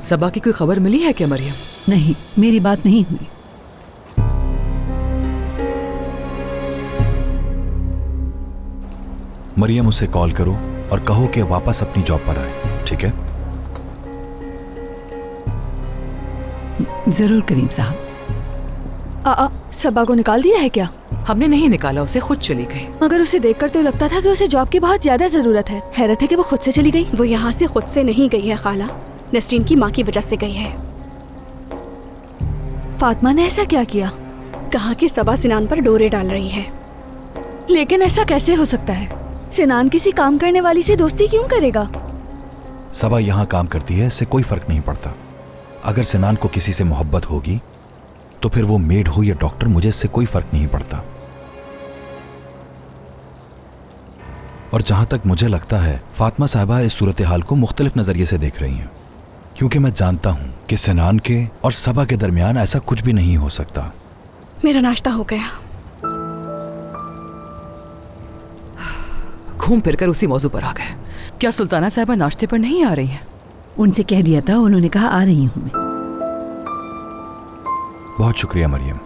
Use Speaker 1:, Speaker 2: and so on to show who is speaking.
Speaker 1: सबा की कोई खबर मिली है क्या मरियम?
Speaker 2: नहीं, मेरी बात नहीं हुई।
Speaker 3: मरियम, उसे कॉल करो और कहो कि वापस अपनी जॉब पर आए, ठीक है?
Speaker 2: जरूर करीम साहब।
Speaker 4: सबा को निकाल दिया है क्या?
Speaker 1: हमने नहीं निकाला, उसे खुद चली गई।
Speaker 4: मगर उसे देखकर तो लगता था कि उसे जॉब की बहुत ज्यादा जरूरत है। हैरत है कि वो खुद से चली गई।
Speaker 5: वो यहाँ से खुद से नहीं गई है खाला, नसरीन की माँ की वजह से गई है।
Speaker 4: फातिमा ने ऐसा क्या किया?
Speaker 5: कहा कि सबा सिनान पर डोरे डाल रही है।
Speaker 4: लेकिन ऐसा कैसे हो सकता है? सिनान किसी काम करने वाली से दोस्ती क्यों करेगा?
Speaker 3: सबा यहाँ काम करती है, इससे कोई फर्क नहीं पड़ता। अगर सिनान को किसी से मोहब्बत होगी तो फिर वो मेड हो या डॉक्टर, मुझे इससे कोई फर्क नहीं पड़ता। और जहां तक मुझे लगता है, फातिमा साहिबा इस सूरत हाल को मुख्तलिफ नजरिए से देख रही हैं, क्योंकि मैं जानता हूं कि सिनान के और सबा के दरमियान ऐसा कुछ भी नहीं हो सकता।
Speaker 5: मेरा नाश्ता हो गया।
Speaker 1: घूम फिरकर उसी मौजू पर आ गए। क्या सुल्ताना साहिबा नाश्ते पर नहीं आ रही हैं?
Speaker 2: उनसे कह दिया था, उन्होंने कहा आ रही हूं मैं।
Speaker 3: बहुत शुक्रिया मरियम।